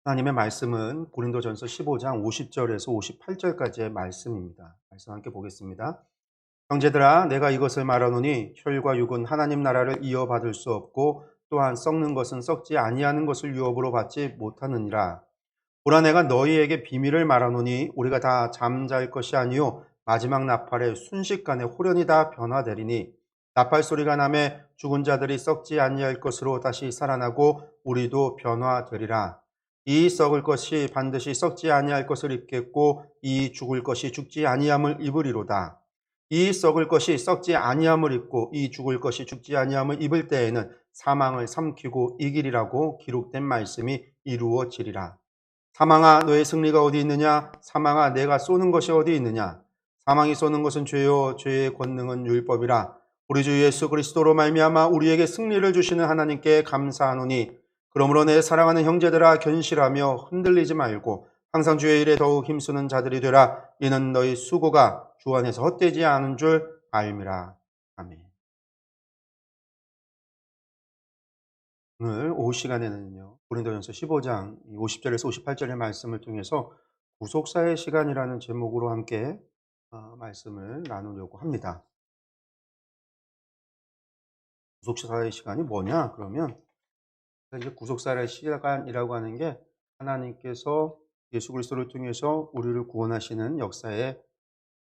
하나님의 말씀은 고린도전서 15장 50절에서 58절까지의 말씀입니다. 말씀 함께 보겠습니다. 형제들아, 내가 이것을 말하노니 혈과 육은 하나님 나라를 이어받을 수 없고 또한 썩는 것은 썩지 아니하는 것을 유업으로 받지 못하느니라. 보라, 내가 너희에게 비밀을 말하노니 우리가 다 잠잘 것이 아니요 마지막 나팔에 순식간에 홀연히 다 변화되리니, 나팔 소리가 나매 죽은 자들이 썩지 아니할 것으로 다시 살아나고 우리도 변화되리라. 이 썩을 것이 반드시 썩지 아니할 것을 입겠고 이 죽을 것이 죽지 아니함을 입으리로다. 이 썩을 것이 썩지 아니함을 입고 이 죽을 것이 죽지 아니함을 입을 때에는 사망을 삼키고 이기리라고 기록된 말씀이 이루어지리라. 사망아, 너의 승리가 어디 있느냐? 사망아, 내가 쏘는 것이 어디 있느냐? 사망이 쏘는 것은 죄요, 죄의 권능은 율법이라. 우리 주 예수 그리스도로 말미암아 우리에게 승리를 주시는 하나님께 감사하노니, 그러므로 내 사랑하는 형제들아, 견실하며 흔들리지 말고 항상 주의 일에 더욱 힘쓰는 자들이 되라. 이는 너희 수고가 주 안에서 헛되지 않은 줄 알미라. 아멘. 오늘 오후 시간에는요, 고린도전서 15장 50절에서 58절의 말씀을 통해서 구속사의 시간이라는 제목으로 함께 말씀을 나누려고 합니다. 구속사의 시간이 뭐냐? 그러면 이제 구속사의 시간이라고 하는 게 하나님께서 예수 그리스도를 통해서 우리를 구원하시는 역사의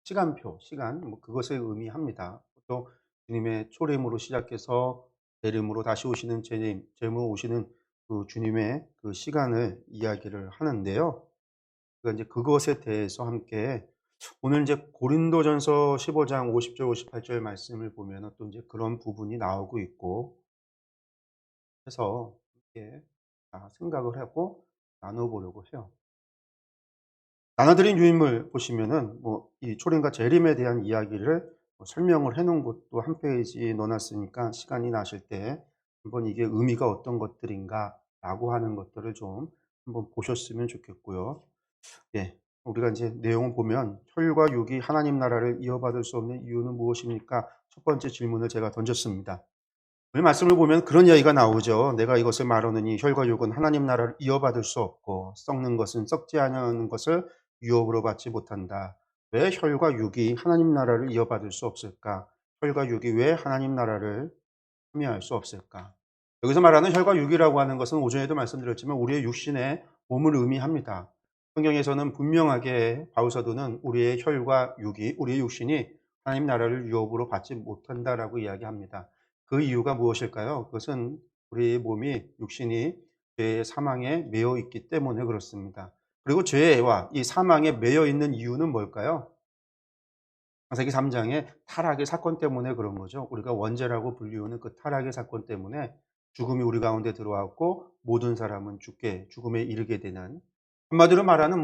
시간표, 시간, 그것을 의미합니다. 또 주님의 초림으로 시작해서 재림으로 다시 오시는 재림으로 오시는 그 주님의 그 시간을 이야기를 하는데요. 그러니까 이제 그것에 대해서 함께 오늘 이제 고린도전서 15장 50절 58절 말씀을 보면은 또 이제 그런 부분이 나오고 있고 해서 이렇게 생각을 하고 나눠보려고 해요. 나눠드린 유인물 보시면은 이 초림과 재림에 대한 이야기를 설명을 해 놓은 것도 한 페이지 넣어 놨으니까 시간이 나실 때 한번 이게 의미가 어떤 것들인가라고 하는 것들을 좀 한번 보셨으면 좋겠고요. 예. 우리가 이제 내용을 보면 혈과 육이 하나님 나라를 이어받을 수 없는 이유는 무엇입니까? 첫 번째 질문을 제가 던졌습니다. 오늘 말씀을 보면 그런 이야기가 나오죠. 내가 이것을 말하느니 혈과 육은 하나님 나라를 이어받을 수 없고 썩는 것은 썩지 아니하는 것을 유업으로 받지 못한다. 왜 혈과 육이 하나님 나라를 이어받을 수 없을까? 혈과 육이 왜 하나님 나라를 참여할 수 없을까? 여기서 말하는 혈과 육이라고 하는 것은 오전에도 말씀드렸지만 우리의 육신의 몸을 의미합니다. 성경에서는 분명하게 바울 사도는 우리의 혈과 육이, 우리의 육신이 하나님 나라를 유업으로 받지 못한다라고 이야기합니다. 그 이유가 무엇일까요? 그것은 우리 몸이, 육신이 죄의 사망에 매여 있기 때문에 그렇습니다. 그리고 죄와 이 사망에 매여 있는 이유는 뭘까요? 창세기 3장의 타락의 사건 때문에 그런 거죠. 우리가 원죄라고 불리우는 그 타락의 사건 때문에 죽음이 우리 가운데 들어왔고 모든 사람은 죽음에 이르게 되는, 한마디로 말하는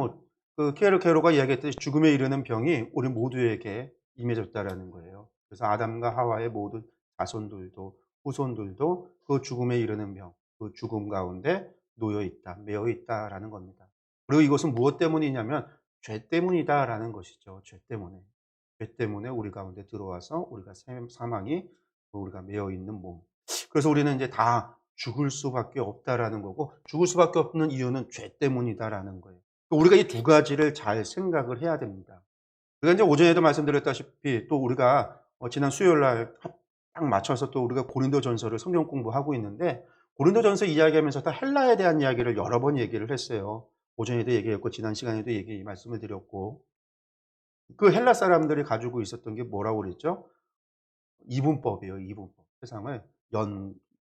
그 케르케로가 이야기했듯이 죽음에 이르는 병이 우리 모두에게 임해졌다라는 거예요. 그래서 아담과 하와의 모든 자손들도 후손들도 그 죽음에 이르는 병, 그 죽음 가운데 놓여 있다, 매여 있다라는 겁니다. 그리고 이것은 무엇 때문이냐면 죄 때문이다라는 것이죠. 죄 때문에. 죄 때문에 우리 가운데 들어와서 우리가 사망이 우리가 매여 있는 몸. 그래서 우리는 이제 다 죽을 수밖에 없다라는 거고, 죽을 수밖에 없는 이유는 죄 때문이다라는 거예요. 우리가 이 두 가지를 잘 생각을 해야 됩니다. 우리가 이제 오전에도 말씀드렸다시피 또 우리가 지난 수요일 날 딱 맞춰서 또 우리가 고린도전서를 성경 공부하고 있는데, 고린도전서 이야기하면서 다 헬라에 대한 이야기를 여러 번 얘기를 했어요. 오전에도 얘기했고 지난 시간에도 말씀을 드렸고, 그 헬라 사람들이 가지고 있었던 게 뭐라고 그랬죠? 이분법이에요. 이분법. 세상을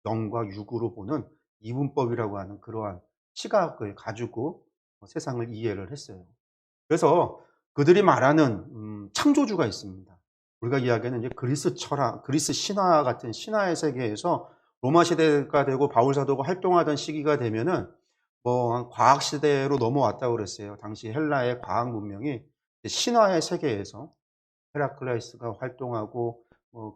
영과 육으로 보는 이분법이라고 하는 그러한 시각을 가지고 세상을 이해를 했어요. 그래서 그들이 말하는 창조주가 있습니다. 우리가 이야기하는 이제 그리스 철학, 그리스 신화 같은 신화의 세계에서 로마 시대가 되고 바울 사도가 활동하던 시기가 되면은 과학 시대로 넘어왔다고 그랬어요. 당시 헬라의 과학 문명이 신화의 세계에서 헤라클레스가 활동하고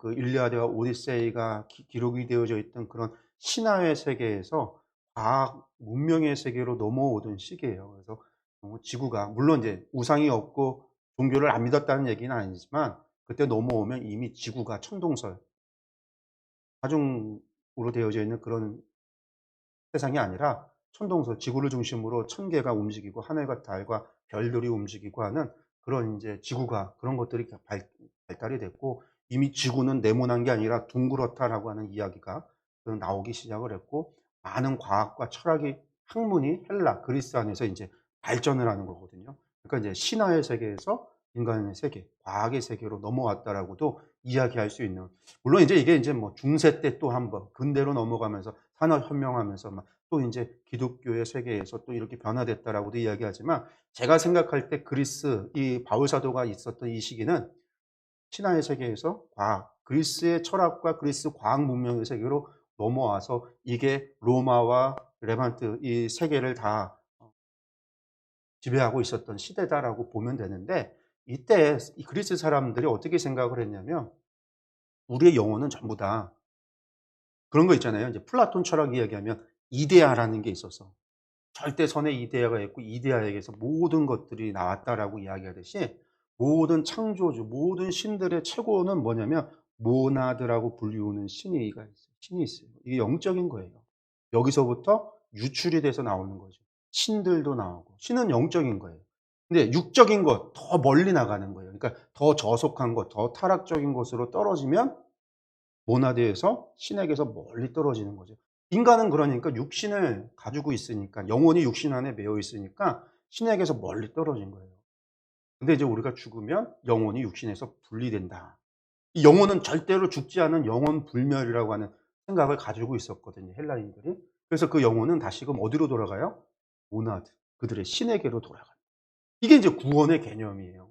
그 일리아드와 오디세이가 기록이 되어져 있던 그런 신화의 세계에서 과학 문명의 세계로 넘어오던 시기예요. 그래서 지구가 물론 이제 우상이 없고 종교를 안 믿었다는 얘기는 아니지만 그때 넘어오면 이미 지구가 천동설, 다중으로 되어져 있는 그런 세상이 아니라 천동설, 지구를 중심으로 천계가 움직이고 하늘과 달과 별들이 움직이고 하는 그런 인제 지구가, 그런 것들이 발달이 됐고, 이미 "지구는 네모난 게 아니라 둥그렇다."라고 하는 이야기가 나오기 시작을 했고, 많은 과학과 철학이, 학문이 헬라, 그리스 안에서 인제 발전을 하는 거거든요. 그러니까 이제 "신화의 세계에서 인간의 세계, 과학의 세계로 넘어왔다."라고도 이야기할 수 있는, 물론 인제 이게 인제 뭐 중세 때 또 한 번 근대로 넘어가면서 산업혁명하면서 막 또 인제 "기독교의 세계에서 또 이렇게 변화됐다."라고도 이야기하지만, 제가 생각할 때 그리스, 이 바울 사도가 있었던 이 시기는 신화의 세계에서 과학, 그리스의 철학과 그리스 과학 문명의 세계로 넘어와서 이게 로마와 레반트 이 세계를 다 지배하고 있었던 시대다라고 보면 되는데, 이때 이 그리스 사람들이 어떻게 생각을 했냐면, 우리의 영혼은 전부 다 그런 거 있잖아요. 이제 플라톤 철학 이야기하면 이데아라는 게 있어서 절대선의 이데아가 있고, 이데아에게서 모든 것들이 나왔다라고 이야기하듯이, 모든 창조주, 모든 신들의 최고는 뭐냐면 모나드라고 불리우는 신이가 있어요. 신이 있어요. 이게 영적인 거예요. 여기서부터 유출이 돼서 나오는 거죠. 신들도 나오고. 신은 영적인 거예요. 근데 육적인 것, 더 멀리 나가는 거예요. 그러니까 더 저속한 것, 더 타락적인 것으로 떨어지면 모나드에서 신에게서 멀리 떨어지는 거죠. 인간은 그러니까 육신을 가지고 있으니까, 영혼이 육신 안에 매여 있으니까 신에게서 멀리 떨어진 거예요. 근데 이제 우리가 죽으면 영혼이 육신에서 분리된다. 이 영혼은 절대로 죽지 않은 영혼 불멸이라고 하는 생각을 가지고 있었거든요, 헬라인들이. 그래서 그 영혼은 다시금 어디로 돌아가요? 모나드, 그들의 신에게로 돌아가요. 이게 이제 구원의 개념이에요.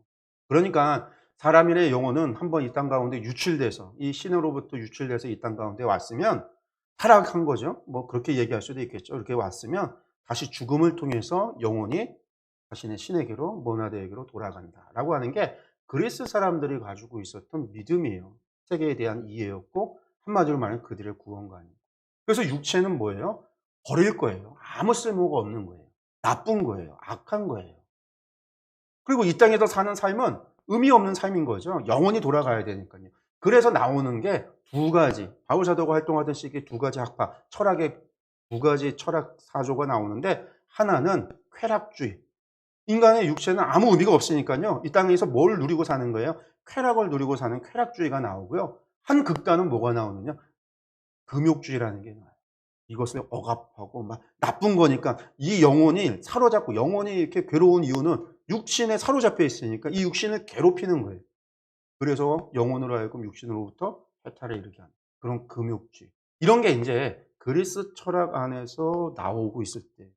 그러니까 사람인의 영혼은 한번 이 땅 가운데 유출돼서, 이 신으로부터 유출돼서 이 땅 가운데 왔으면 타락한 거죠. 뭐 그렇게 얘기할 수도 있겠죠. 이렇게 왔으면 다시 죽음을 통해서 영혼이 자신의 신에게로, 모나드에게로 돌아간다라고 하는 게 그리스 사람들이 가지고 있었던 믿음이에요. 세계에 대한 이해였고, 한마디로 말하면 그들의 구원관이에요. 그래서 육체는 뭐예요? 버릴 거예요. 아무 쓸모가 없는 거예요. 나쁜 거예요. 악한 거예요. 그리고 이 땅에서 사는 삶은 의미 없는 삶인 거죠. 영원히 돌아가야 되니깐요. 그래서 나오는 게 두 가지, 바울 사도가 활동하던 시기에 두 가지 학파, 철학의 두 가지 철학 사조가 나오는데, 하나는 쾌락주의. 인간의 육체는 아무 의미가 없으니깐요. 이 땅에서 뭘 누리고 사는 거예요? 쾌락을 누리고 사는 쾌락주의가 나오고요. 한 극단은 뭐가 나오느냐? 금욕주의라는 게 나와요. 이것을 억압하고 막 나쁜 거니까, 이 영혼이 사로잡고, 영혼이 이렇게 괴로운 이유는 육신에 사로잡혀 있으니까 이 육신을 괴롭히는 거예요. 그래서 영혼으로 하여금 육신으로부터 해탈을 이루게 하는 그런 금욕주의. 이런 게 인제 그리스 철학 안에서 나오고 있을 때,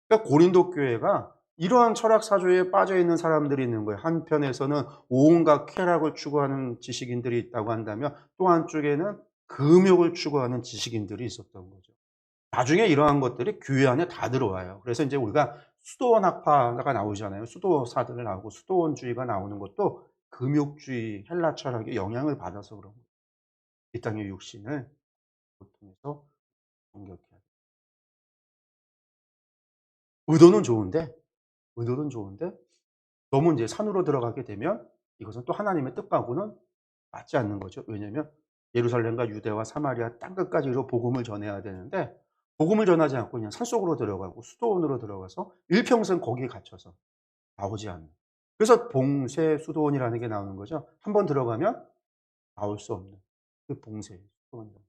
그러니까 고린도 교회가 이러한 철학 사조에 빠져 있는 사람들이 있는 거예요. 한편에서는 온갖 쾌락을 추구하는 지식인들이 있다고 한다면, 또 한쪽에는 금욕을 추구하는 지식인들이 있었던 거죠. 나중에 이러한 것들이 교회 안에 다 들어와요. 그래서 인제 우리가 수도원 학파가 나오잖아요. 수도사들 나오고 수도원주의가 나오는 것도 금욕주의, 헬라 철학의 영향을 받아서 그런 거예요. 이 땅의 육신을 고통해서 정결케 하는. 의도는 좋은데, 의도는 좋은데 너무 인제 산으로 들어가게 되면 이것은 또 하나님의 뜻하고는 맞지 않는 거죠. 왜냐하면 예루살렘과 유대와 사마리아 땅끝까지로 복음을 전해야 되는데, 복음을 전하지 않고 그냥 산속으로 들어가고 수도원으로 들어가서 일평생 거기에 갇혀서 나오지 않는. 그래서 봉쇄 수도원이라는 게 나오는 거죠. 한 번 들어가면 나올 수 없는 그 봉쇄 수도원이라는.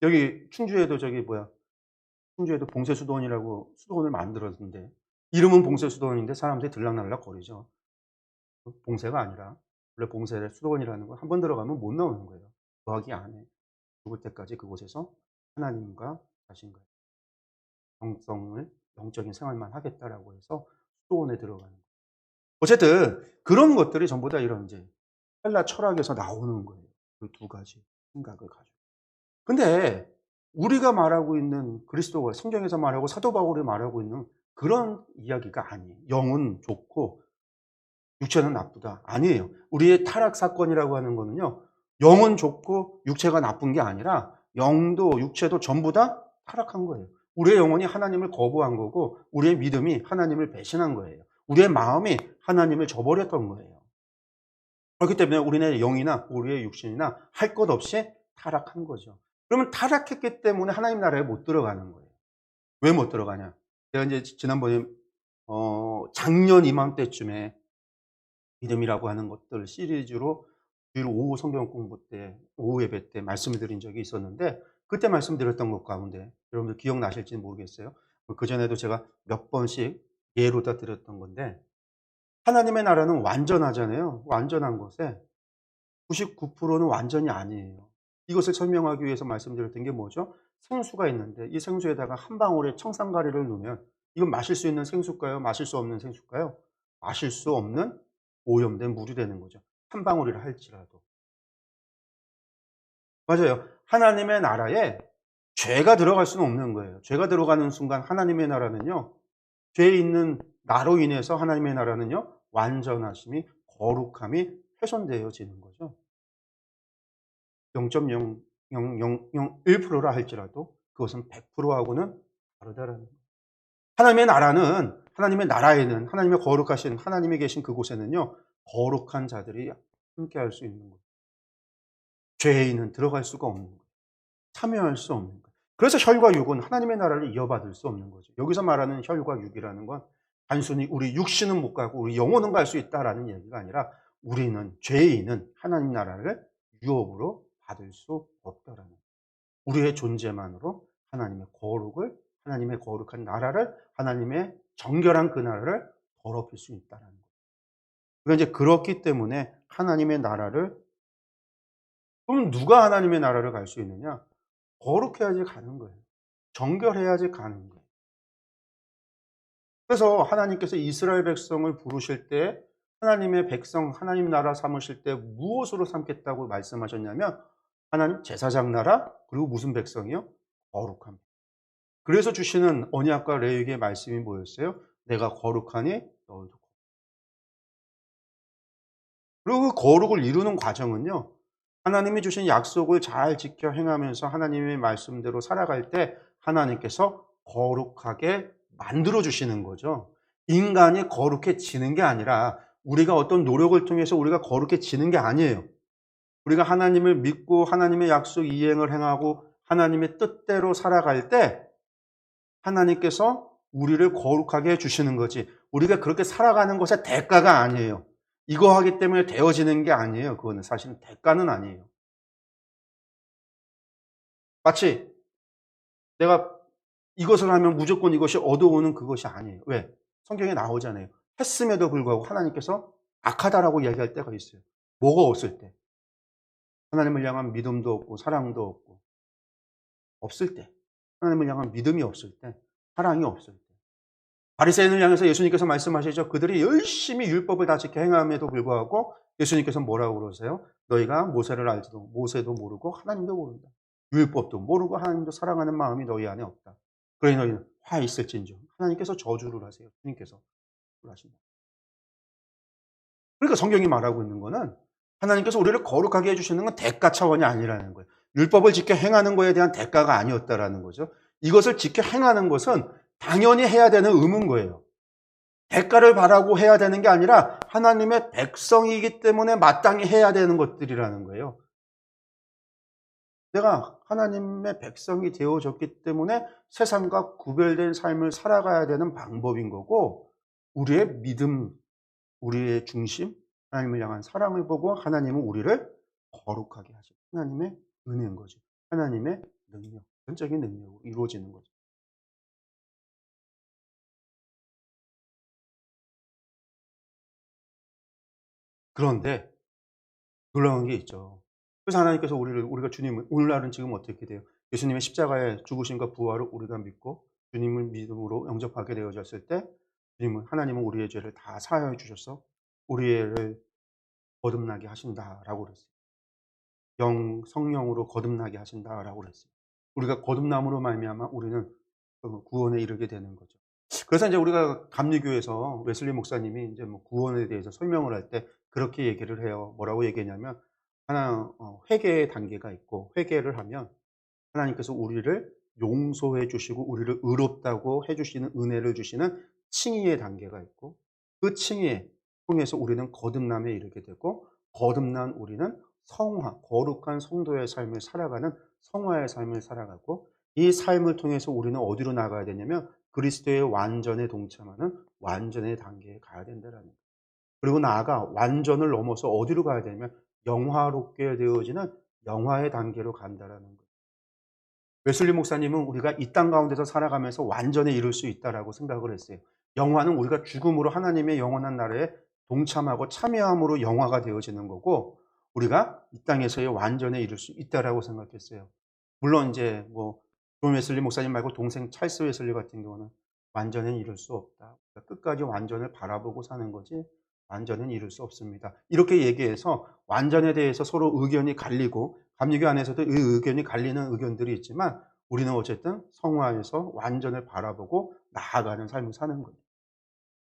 여기 충주에도 저기 뭐야, 충주에도 봉쇄 수도원이라고 수도원을 만들었는데, 이름은 봉쇄 수도원인데 사람들이 들락날락 거리죠. 봉쇄가 아니라, 원래 봉쇄 수도원이라는 건 한 번 들어가면 못 나오는 거예요. 거기 안에 죽을 때까지 그곳에서 하나님과 자신과 영성을, 영적인 생활만 하겠다라고 해서 수도원에 들어가는 거예요. 어쨌든 그런 것들이 전부 다 이런 이제 헬라 철학에서 나오는 거예요. 그 두 가지 생각을 가지고. 근데 우리가 말하고 있는 그리스도가, 성경에서 말하고 사도 바울이 말하고 있는 그런 이야기가 아니에요. 영은 좋고 육체는 나쁘다. 아니에요. 우리의 타락 사건이라고 하는 거는요, 영은 좋고 육체가 나쁜 게 아니라 영도 육체도 전부 다 타락한 거예요. 우리의 영혼이 하나님을 거부한 거고, 우리의 믿음이 하나님을 배신한 거예요. 우리의 마음이 하나님을 저버렸던 거예요. 그렇기 때문에 우리네 영이나 우리의 육신이나 할 것 없이 타락한 거죠. 그러면 타락했기 때문에 하나님 나라에 못 들어가는 거예요. 왜 못 들어가냐? 제가 인제 지난번에 작년 이맘때쯤에 믿음이라고 하는 것들 시리즈로 주일 오후 성경 공부 때 오후 예배 때 말씀을 드린 적이 있었는데, 그때 말씀드렸던 것 가운데 여러분들 기억나실지는 모르겠어요. 그전에도 제가 몇 번씩 예로 다 드렸던 건데, 하나님의 나라는 완전하잖아요. 완전한 것에 99%는 완전이 아니에요. 이것을 설명하기 위해서 말씀드렸던 게 뭐죠? 생수가 있는데 이 생수에다가 한 방울의 청산가리를 넣으면 이건 마실 수 있는 생수일까요? 마실 수 없는 생수일까요? 마실 수 없는 오염된 물이 되는 거죠, 한 방울이라 할지라도. 맞아요. 하나님의 나라에 죄가 들어갈 수는 없는 거예요. 죄가 들어가는 순간 하나님의 나라는요, 죄 있는 나로 인해서 하나님의 나라는요, 완전하심이 거룩함이 훼손되어지는 거죠. 0.00001%라 할지라도 그것은 100%하고는 다르다라는 거예요. 하나님의 나라는, 하나님의 나라에는, 하나님의 거룩하신 하나님이 계신 그곳에는요, 거룩한 자들이 함께할 수 있는 거예요. 죄인은 들어갈 수가 없는 거예요. 참여할 수 없는 거예요. 그래서 혈과 육은 하나님의 나라를 이어받을 수 없는 거죠. 여기서 말하는 혈과 육이라는 건 단순히 우리 육신은 못 가고 우리 영혼은 갈 수 있다라는 얘기가 아니라, 우리는, 죄인은 하나님 나라를 유업으로 받을 수 없다라는 거예요. 우리의 존재만으로 하나님의 거룩을, 하나님의 거룩한 나라를, 하나님의 정결한 그 나라를 더럽힐 수 있다라는 거예요. 그러니까 이제 그렇기 때문에 하나님의 나라를, 그럼 누가 하나님의 나라를 갈 수 있느냐? 거룩해야지 가는 거예요. 정결해야지 가는 거예요. 그래서 하나님께서 이스라엘 백성을 부르실 때, 하나님의 백성, 하나님 나라 삼으실 때 무엇으로 삼겠다고 말씀하셨냐면, 하나님 제사장 나라, 그리고 무슨 백성이요? 거룩함. 그래서 주시는 언약과 레위기의 말씀이 뭐였어요? 내가 거룩하니 너희도. 그리고 그 거룩을 이루는 과정은요, 하나님이 주신 약속을 잘 지켜 행하면서 하나님의 말씀대로 살아갈 때 하나님께서 거룩하게 만들어 주시는 거죠. 인간이 거룩해지는 게 아니라, 우리가 어떤 노력을 통해서 우리가 거룩해지는 게 아니에요. 우리가 하나님을 믿고 하나님의 약속 이행을 행하고 하나님의 뜻대로 살아갈 때 하나님께서 우리를 거룩하게 해 주시는 거지, 우리가 그렇게 살아가는 것의 대가가 아니에요. 이거 하기 때문에 되어지는 게 아니에요. 그거는 사실은 대가는 아니에요. 마치 내가 이것을 하면 무조건 이것이 얻어오는 그것이 아니에요. 왜? 성경에 나오잖아요. 했음에도 불구하고 하나님께서 악하다라고 이야기할 때가 있어요. 뭐가 없을 때? 하나님을 향한 믿음도 없고 사랑도 없고, 없을 때. 하나님을 향한 믿음이 없을 때, 사랑이 없을 때. 바리새인을 향해서 예수님께서 말씀하시죠. 그들이 열심히 율법을 다 지켜 행함에도 불구하고 예수님께서 뭐라고 그러세요? 너희가 모세를 알지도 모세도 모르고 하나님도 모른다. 율법도 모르고 하나님도 사랑하는 마음이 너희 안에 없다. 그러니 너희는 화 있을진저. 하나님께서 저주를 하세요. 주님께서 하신다. 그러니까 성경이 말하고 있는 거는, 하나님께서 우리를 거룩하게 해주시는 건 대가 차원이 아니라는 거예요. 율법을 지켜 행하는 것에 대한 대가가 아니었다라는 거죠. 이것을 지켜 행하는 것은 당연히 해야 되는 의무인 거예요. 대가를 바라고 해야 되는 게 아니라 하나님의 백성이기 때문에 마땅히 해야 되는 것들이라는 거예요. 내가 하나님의 백성이 되어졌기 때문에 세상과 구별된 삶을 살아가야 되는 방법인 거고, 우리의 믿음, 우리의 중심, 하나님을 향한 사랑을 보고 하나님은 우리를 거룩하게 하시고, 하나님의 은혜인 거죠. 하나님의 능력, 전적인 능력으로 이루어지는 거죠. 그런데 놀라운 게 있죠. 그래서 하나님께서 우리가 주님을, 오늘날은 지금 어떻게 돼요? 예수님의 십자가의 죽으심과 부활을 우리가 믿고 주님을 믿음으로 영접하게 되어졌을 때, 하나님은 우리의 죄를 다 사하여 주셔서 우리를 거듭나게 하신다라고 그랬어요. 성령으로 거듭나게 하신다라고 그랬어요. 우리가 거듭남으로 말미암아 우리는 그 구원에 이르게 되는 거죠. 그래서 이제 우리가 감리교에서 웨슬리 목사님이 이제 뭐 구원에 대해서 설명을 할 때 그렇게 얘기를 해요. 뭐라고 얘기했냐면, 하나 회개의 단계가 있고, 회개를 하면 하나님께서 우리를 용서해 주시고 우리를 의롭다고 해 주시는 은혜를 주시는 칭의의 단계가 있고, 그 칭의에 통해서 우리는 거듭남에 이르게 되고, 거듭난 우리는 성화, 거룩한 성도의 삶을 살아가는 성화의 삶을 살아가고, 이 삶을 통해서 우리는 어디로 나가야 되냐면 그리스도의 완전에 동참하는 완전의 단계에 가야 된다라는 거예요. 그리고 나아가 완전을 넘어서 어디로 가야 되냐면 영화롭게 되어지는 영화의 단계로 간다라는 거예요. 웨슬리 목사님은 우리가 이 땅 가운데서 살아가면서 완전에 이룰 수 있다라고 생각을 했어요. 영화는 우리가 죽음으로 하나님의 영원한 나라에 동참하고 참여함으로 영화가 되어지는 거고, 우리가 이 땅에서의 완전에 이룰 수 있다라고 생각했어요. 물론 이제 뭐 존 웨슬리 목사님 말고 동생 찰스 웨슬리 같은 경우는 완전은 이룰 수 없다. 그러니까 끝까지 완전을 바라보고 사는 거지 완전은 이룰 수 없습니다. 이렇게 얘기해서 완전에 대해서 서로 의견이 갈리고, 감리교 안에서도 이 의견이 갈리는 의견들이 있지만 우리는 어쨌든 성화에서 완전을 바라보고 나아가는 삶을 사는 거예요.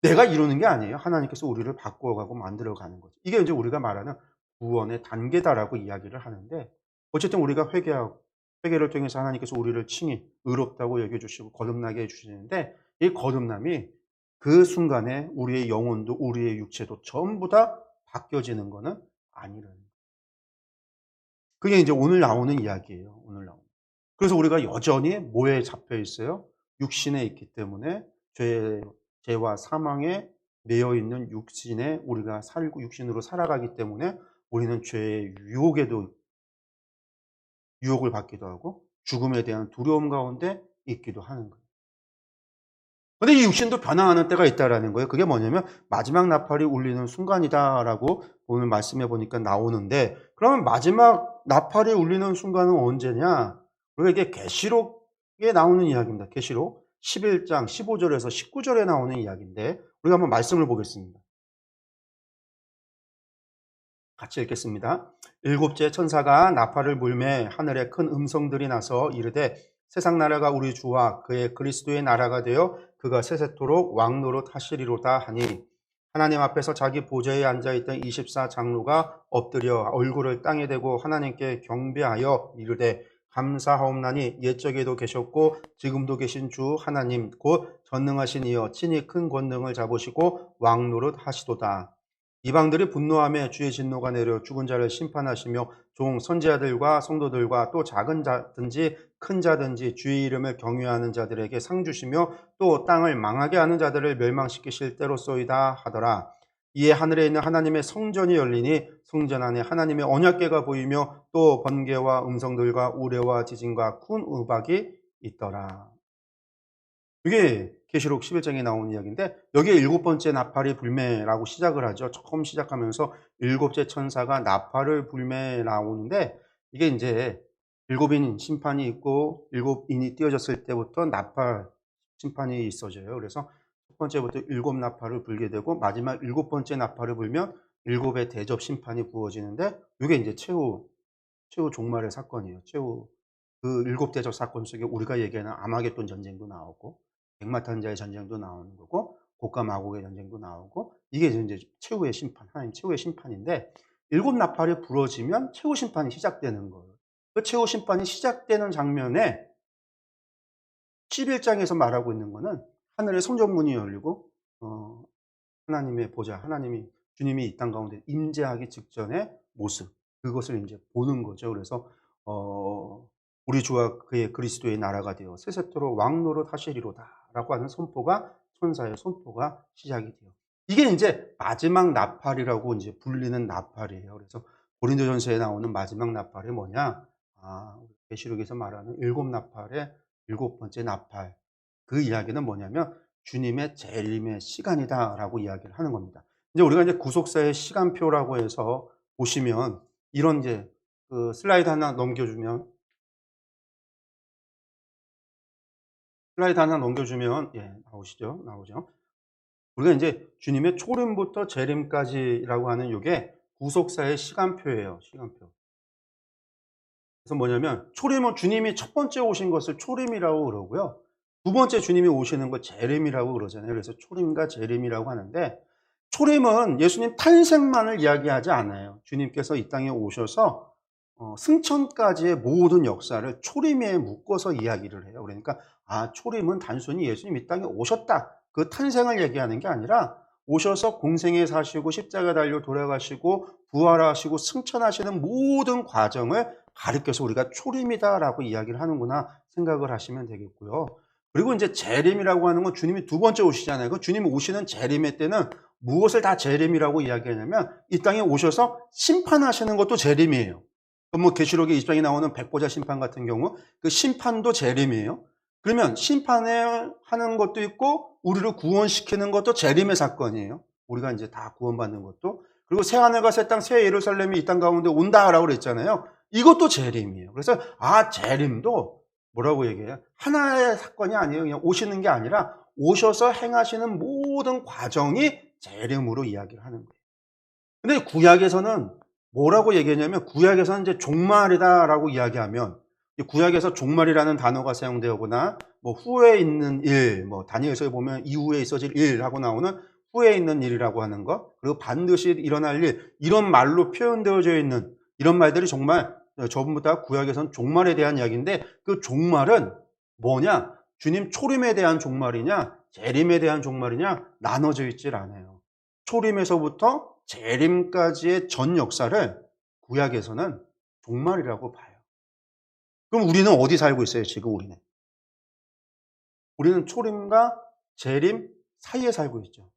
내가 이루는 게 아니에요. 하나님께서 우리를 바꾸어가고 만들어가는 거죠. 이게 이제 우리가 말하는 구원의 단계다라고 이야기를 하는데, 어쨌든 우리가 회개하고 회개를 통해서 하나님께서 우리를 칭히 의롭다고 여겨주시고 거듭나게 해주시는데, 이 거듭남이 그 순간에 우리의 영혼도 우리의 육체도 전부 다 바뀌어지는 거는 아니라는 거예요. 그게 이제 오늘 나오는 이야기예요. 오늘 나오는. 그래서 우리가 여전히 뭐에 잡혀 있어요? 육신에 있기 때문에 죄와 사망에 매여 있는 육신에 우리가 살고 육신으로 살아가기 때문에 우리는 죄의 유혹을 받기도 하고 죽음에 대한 두려움 가운데 있기도 하는 거예요. 근데 이 육신도 변화하는 때가 있다라는 거예요. 그게 뭐냐면 마지막 나팔이 울리는 순간이다라고 오늘 말씀해 보니까 나오는데, 그러면 마지막 나팔이 울리는 순간은 언제냐? 우리가 이게 계시록에 나오는 이야기입니다. 계시록 11장 15절에서 19절에 나오는 이야기인데, 우리가 한번 말씀을 보겠습니다. 같이 읽겠습니다. 일곱째 천사가 나팔을 불매 하늘에 큰 음성들이 나서 이르되 세상 나라가 우리 주와 그의 그리스도의 나라가 되어 그가 세세토록 왕노릇 하시리로다 하니, 하나님 앞에서 자기 보좌에 앉아있던 24 장로가 엎드려 얼굴을 땅에 대고 하나님께 경배하여 이르되 감사하옵나니 옛적에도 계셨고 지금도 계신 주 하나님 곧 전능하신 이여 친히 큰 권능을 잡으시고 왕노릇 하시도다. 이방들이 분노하며 주의 진노가 내려 죽은 자를 심판하시며 종 선지자들과 성도들과 또 작은 자든지 큰 자든지 주의 이름을 경외하는 자들에게 상 주시며 또 땅을 망하게 하는 자들을 멸망시키실 때로소이다 하더라. 이에 하늘에 있는 하나님의 성전이 열리니 성전 안에 하나님의 언약궤가 보이며 또 번개와 음성들과 우레와 지진과 큰 우박이 있더라. 이게 계시록 11장에 나오는 이야기인데, 여기에 일곱 번째 나팔이 불매라고 시작을 하죠. 처음 시작하면서 일곱째 천사가 나팔을 불매 나오는데, 이게 이제 일곱인 심판이 있고 일곱인이 띄어졌을 때부터 나팔 심판이 있어져요. 그래서 첫 번째부터 일곱 나팔을 불게 되고 마지막 일곱 번째 나팔을 불면 일곱의 대접 심판이 부어지는데, 이게 이제 최후 종말의 사건이에요. 그 일곱 대접 사건 속에 우리가 얘기하는 아마겟돈 전쟁도 나오고 백마탄자의 전쟁도 나오는 거고 곡과 마곡의 전쟁도 나오고, 이게 이제 최후의 심판, 하나님 최후의 심판인데, 일곱 나팔이 부러지면 최후 심판이 시작되는 거예요. 그 최후 심판이 시작되는 장면에 11장에서 말하고 있는 거는 하늘의 성전문이 열리고 하나님의 보좌, 주님이 이 땅 가운데 임재하기 직전의 모습, 그것을 이제 보는 거죠. 그래서 우리 주와 그의 그리스도의 나라가 되어 세세토록 왕노릇 하시리로다라고 하는 선포가, 천사의 선포가 시작이 돼요. 이게 이제 마지막 나팔이라고 이제 불리는 나팔이에요. 그래서 고린도전서에 나오는 마지막 나팔이 뭐냐? 계시록에서 말하는 일곱 나팔의 일곱 번째 나팔. 그 이야기는 뭐냐면 주님의 재림의 시간이다라고 이야기를 하는 겁니다. 이제 우리가 이제 구속사의 시간표라고 해서 보시면 이런 이제 그 슬라이드 하나 넘겨주면 예, 나오죠. 우리가 이제 주님의 초림부터 재림까지라고 하는 요게 구속사의 시간표예요. 시간표. 그래서 뭐냐면 초림은 주님이 첫 번째 오신 것을 초림이라고 그러고요. 두 번째 주님이 오시는 걸 재림이라고 그러잖아요. 그래서 초림과 재림이라고 하는데, 초림은 예수님 탄생만을 이야기하지 않아요. 주님께서 이 땅에 오셔서 승천까지의 모든 역사를 초림에 묶어서 이야기를 해요. 그러니까 초림은 단순히 예수님 이 땅에 오셨다, 그 탄생을 얘기하는 게 아니라 오셔서 공생에 사시고 십자가 달려 돌아가시고 부활하시고 승천하시는 모든 과정을 가리켜서 우리가 초림이다라고 이야기를 하는구나 생각을 하시면 되겠고요. 그리고 이제 재림이라고 하는 건 주님이 두 번째 오시잖아요. 그 주님이 오시는 재림의 때는 무엇을 다 재림이라고 이야기하냐면 이 땅에 오셔서 심판하시는 것도 재림이에요. 뭐 계시록의 20장에 나오는 백보자 심판 같은 경우 그 심판도 재림이에요. 그러면 심판을 하는 것도 있고 우리를 구원시키는 것도 재림의 사건이에요. 우리가 이제 다 구원받는 것도. 그리고 새 하늘과 새 땅, 새 예루살렘이 이 땅 가운데 온다라고 그랬잖아요. 이것도 재림이에요. 그래서 재림도 뭐라고 얘기해요? 하나의 사건이 아니에요. 그냥 오시는 게 아니라 오셔서 행하시는 모든 과정이 재림으로 이야기를 하는 거예요. 근데 구약에서는 뭐라고 얘기했냐면 구약에서는 이제 종말이다라고 이야기하면 구약에서 종말이라는 단어가 사용되거나 뭐 후에 있는 일, 뭐 다니엘서에 보면 이후에 있어질 일하고 나오는 후에 있는 일이라고 하는 것, 그리고 반드시 일어날 일, 이런 말로 표현되어져 있는 이런 말들이 정말 전부 다 구약에서는 종말에 대한 이야기인데 그 종말은 뭐냐? 주님 초림에 대한 종말이냐? 재림에 대한 종말이냐? 나눠져 있질 않아요. 초림에서부터 재림까지의 전 역사를 구약에서는 종말이라고 봐요. 그럼 우리는 어디 살고 있어요, 지금 우리는? 우리는 초림과 재림 사이에 살고 있죠.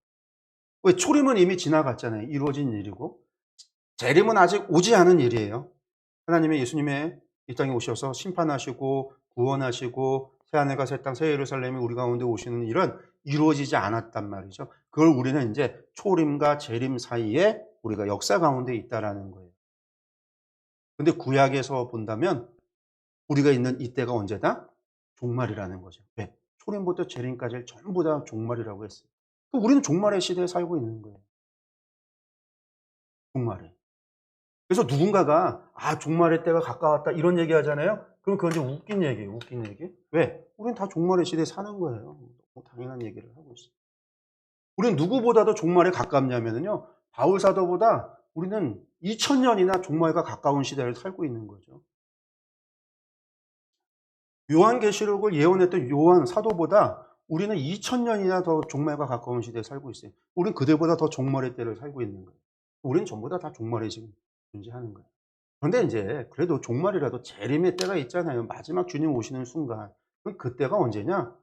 왜? 초림은 이미 지나갔잖아요. 이루어진 일이고. 재림은 아직 오지 않은 일이에요. 하나님의 예수님의 이 땅에 오셔서 심판하시고 구원하시고 새하늘과 새 땅, 새 예루살렘이 우리 가운데 오시는 일은 이루어지지 않았단 말이죠. 그걸 우리는 이제 초림과 재림 사이에 우리가 역사 가운데 있다라는 거예요. 근데 구약에서 본다면 우리가 있는 이때가 언제다? 종말이라는 거죠. 왜? 초림부터 재림까지를 전부 다 종말이라고 했어요. 우리는 종말의 시대에 살고 있는 거예요. 종말에. 그래서 누군가가 종말의 때가 가까웠다 이런 얘기 하잖아요. 그럼 그건 이제 웃긴 얘기예요. 웃긴 얘기. 왜? 우리는 다 종말의 시대에 사는 거예요. 당연한 얘기를 하고 있어요. 우리는 누구보다도 종말에 가깝냐면요. 바울 사도보다 우리는 2000년이나 종말과 가까운 시대를 살고 있는 거죠. 요한계시록을 예언했던 요한 사도보다 우리는 2000년이나 더 종말과 가까운 시대에 살고 있어요. 우리는 그들보다 더 종말의 때를 살고 있는 거예요. 우리는 전부 다 종말에 지금 존재하는 거예요. 그런데 이제 그래도 종말이라도 재림의 때가 있잖아요. 마지막 주님 오시는 순간. 그럼 그때가 언제냐?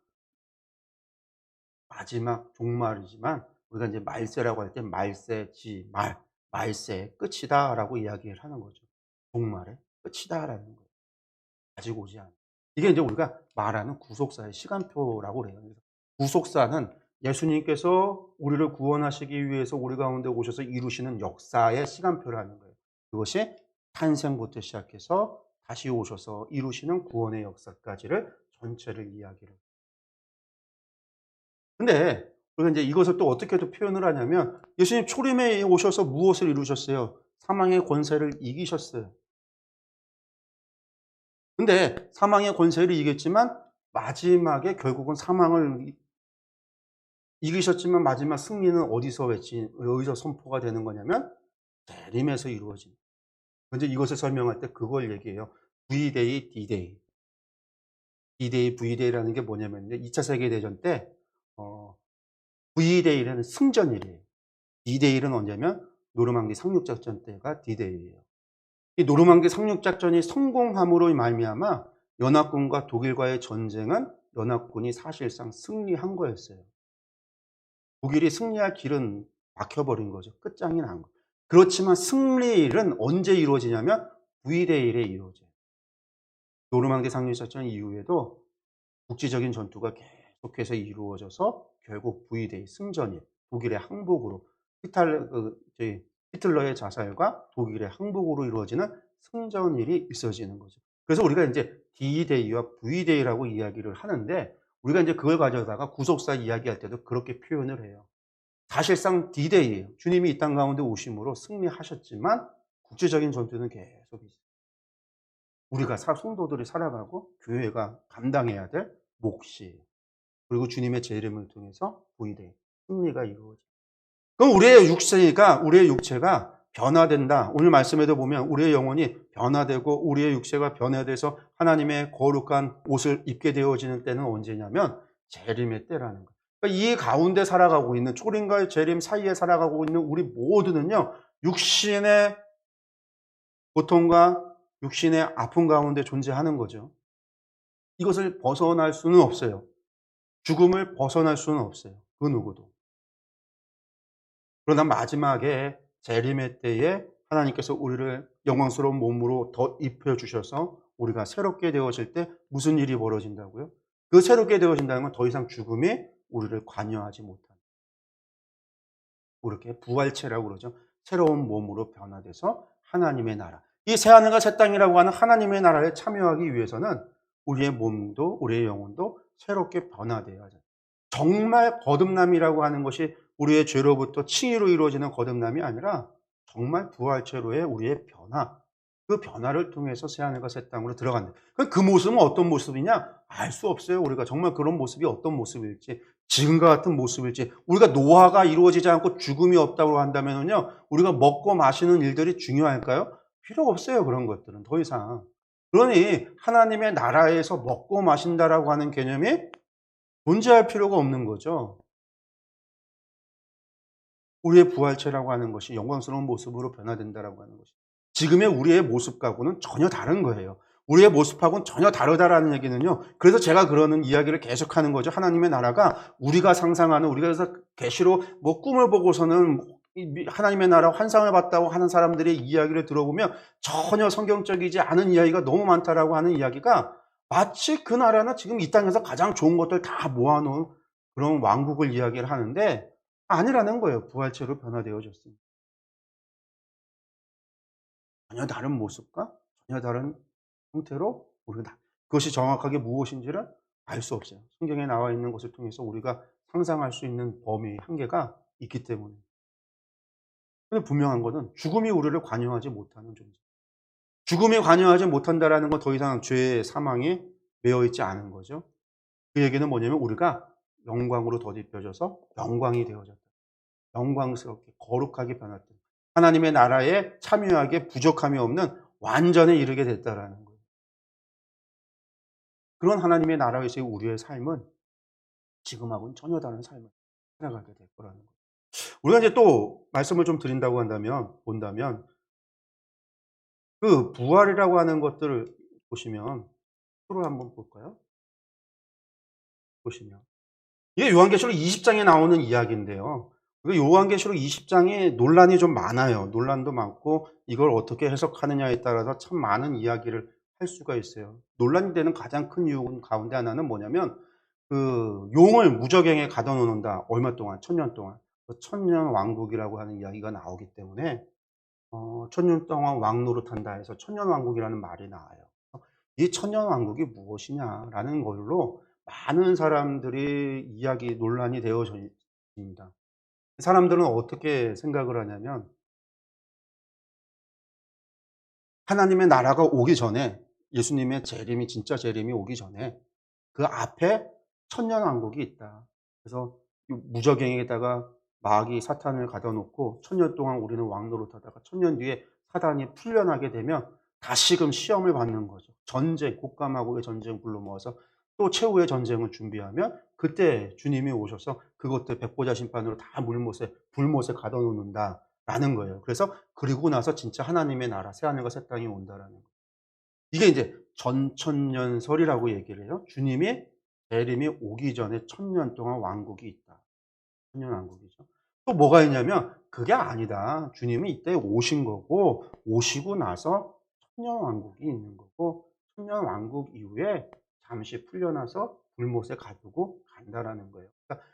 마지막 종말이지만 우리가 이제 말세라고 할 때 말세, 말세 끝이다라고 이야기를 하는 거죠. 종말의 끝이다라는 거예요. 아직 오지 않아. 이게 이제 우리가 말하는 구속사의 시간표라고 그래요. 그래서 구속사는 예수님께서 우리를 구원하시기 위해서 우리 가운데 오셔서 이루시는 역사의 시간표라는 거예요. 그것이 탄생부터 시작해서 다시 오셔서 이루시는 구원의 역사까지를 전체를 이야기를. 근데 우리가 이제 이것을 또 어떻게 또 표현을 하냐면 예수님 초림에 오셔서 무엇을 이루셨어요? 사망의 권세를 이기셨어요. 근데 사망의 권세를 이겼지만 마지막에 결국은 사망을 이기셨지만 마지막 승리는 어디서 선포가 되는 거냐면 재림에서 이루어진. 먼저 이것을 설명할 때 그걸 얘기해요. V-Day, D-Day. D-Day, V-Day라는 게 뭐냐면 2차 세계대전 때 V-Day라는 승전일이에요. D-Day는 언제면 노르망디 상륙작전 때가 D-Day예요. 이 노르망디 상륙작전이 성공함으로 말미암아 연합군과 독일과의 전쟁은 연합군이 사실상 승리한 거였어요. 독일이 승리할 길은 막혀버린 거죠. 끝장이 난 거예요. 그렇지만 승리는 언제 이루어지냐면 V-Day에 이루어져요. 노르망디 상륙작전 이후에도 국지적인 전투가 계속해서 이루어져서 결국 V-Day 승전일, 독일의 항복으로 히틀러의 자살과 독일의 항복으로 이루어지는 승전일이 있어지는 거죠. 그래서 우리가 이제 D-Day와 V-Day라고 이야기를 하는데 우리가 이제 그걸 가져다가 구속사 이야기할 때도 그렇게 표현을 해요. 사실상 D-Day예요. 주님이 이 땅 가운데 오심으로 승리하셨지만 국제적인 전투는 계속 있어요. 우리가 성도들이 살아가고 교회가 감당해야 될 몫이 그리고 주님의 재림을 통해서 V-Day 승리가 이루어져요. 그럼 우리의 육체니까 우리의 육체가 변화된다. 오늘 말씀에도 보면 우리의 영혼이 변화되고 우리의 육체가 변화돼서 하나님의 거룩한 옷을 입게 되어지는 때는 언제냐면 재림의 때라는 거예요. 그러니까 이 가운데 살아가고 있는 초림과 재림 사이에 살아가고 있는 우리 모두는요. 육신의 고통과 육신의 아픔 가운데 존재하는 거죠. 이것을 벗어날 수는 없어요. 죽음을 벗어날 수는 없어요. 그 누구도. 그러나 마지막에 재림의 때에 하나님께서 우리를 영광스러운 몸으로 더 입혀 주셔서 우리가 새롭게 되어질 때 무슨 일이 벌어진다고요? 그 새롭게 되어진다는 건 더 이상 죽음이 우리를 관여하지 못하는, 이렇게 부활체라고 그러죠. 새로운 몸으로 변화돼서 하나님의 나라, 이 새하늘과 새 땅이라고 하는 하나님의 나라에 참여하기 위해서는 우리의 몸도 우리의 영혼도 새롭게 변화되어야 해요. 정말 거듭남이라고 하는 것이 우리의 죄로부터 칭의로 이루어지는 거듭남이 아니라 정말 부활체로의 우리의 변화, 그 변화를 통해서 새하늘과 새 땅으로 들어간다. 그 모습은 어떤 모습이냐? 알 수 없어요. 우리가 정말 그런 모습이 어떤 모습일지, 지금과 같은 모습일지. 우리가 노화가 이루어지지 않고 죽음이 없다고 한다면요, 우리가 먹고 마시는 일들이 중요할까요? 필요 없어요. 그런 것들은 더 이상. 그러니 하나님의 나라에서 먹고 마신다라고 하는 개념이 존재할 필요가 없는 거죠. 우리의 부활체라고 하는 것이 영광스러운 모습으로 변화된다라고 하는 것이, 지금의 우리의 모습하고는 전혀 다른 거예요. 우리의 모습하고는 전혀 다르다라는 얘기는요. 그래서 제가 그러는 이야기를 계속하는 거죠. 하나님의 나라가 우리가 상상하는, 우리가 그래서 계시로 뭐 꿈을 보고서는 하나님의 나라 환상을 봤다고 하는 사람들의 이야기를 들어보면 전혀 성경적이지 않은 이야기가 너무 많다라고 하는 이야기가, 마치 그 나라는 지금 이 땅에서 가장 좋은 것들 다 모아놓은 그런 왕국을 이야기를 하는데 아니라는 거예요. 부활체로 변화되어졌으니. 전혀 다른 모습과 전혀 다른 형태로 우리가, 그것이 정확하게 무엇인지를 알 수 없어요. 성경에 나와 있는 것을 통해서 우리가 상상할 수 있는 범위의 한계가 있기 때문에. 근데 분명한 것은 죽음이 우리를 관여하지 못하는 존재. 죽음이 관여하지 못한다라는 건 더 이상 죄의 사망에 매여 있지 않은 거죠. 그 얘기는 뭐냐면 우리가 영광으로 덧입혀져서 영광이 되어졌다. 영광스럽게 거룩하게 변화된, 하나님의 나라에 참여하기에 부족함이 없는 완전에 이르게 됐다라는 거예요. 그런 하나님의 나라에서의 우리의 삶은 지금하고는 전혀 다른 삶을 살아가게 될 거라는 거예요. 우리가 이제 또 말씀을 좀 드린다고 한다면, 본다면 그 부활이라고 하는 것들을 보시면, 표를 한번 볼까요? 보시면 이게 요한계시록 20 장에 나오는 이야기인데요. 그 요한계시록 20 장에 논란이 좀 많아요. 논란도 많고 이걸 어떻게 해석하느냐에 따라서 참 많은 이야기를 할 수가 있어요. 논란이 되는 가장 큰 이유 가운데 하나는 뭐냐면, 그 용을 무저갱에 가둬 놓는다. 얼마 동안? 1000년 동안. 그 천년 왕국이라고 하는 이야기가 나오기 때문에 1000년 동안 왕 노릇한다 해서 천년 왕국이라는 말이 나와요. 이 천년 왕국이 무엇이냐라는 걸로 많은 사람들이 이야기 논란이 되어져 있습니다. 사람들은 어떻게 생각을 하냐면, 하나님의 나라가 오기 전에, 예수님의 재림이 진짜 재림이 오기 전에 그 앞에 천년 왕국이 있다. 그래서 이 무저갱에다가 마귀 사탄을 가둬 놓고 천년 동안 우리는 왕 노릇하다가 천년 뒤에 사단이 풀려나게 되면 다시금 시험을 받는 거죠. 전쟁, 곡감하고의 전쟁 불러 모아서 또 최후의 전쟁을 준비하면 그때 주님이 오셔서 그것들 백보자 심판으로 다 물못에 불못에 가둬 놓는다라는 거예요. 그래서 그리고 나서 진짜 하나님의 나라, 새하늘과 새 땅이 온다라는 거예요. 이게 이제 전천년설이라고 얘기를 해요. 주님이 재림이 오기 전에 1000년 동안 왕국이 있다. 천년 왕국이죠. 또 뭐가 있냐면 그게 아니다. 주님이 이때 오신 거고, 오시고 나서 천년 왕국이 있는 거고, 천년 왕국 이후에 잠시 풀려나서 불못에 가두고 간다라는 거예요. 그러니까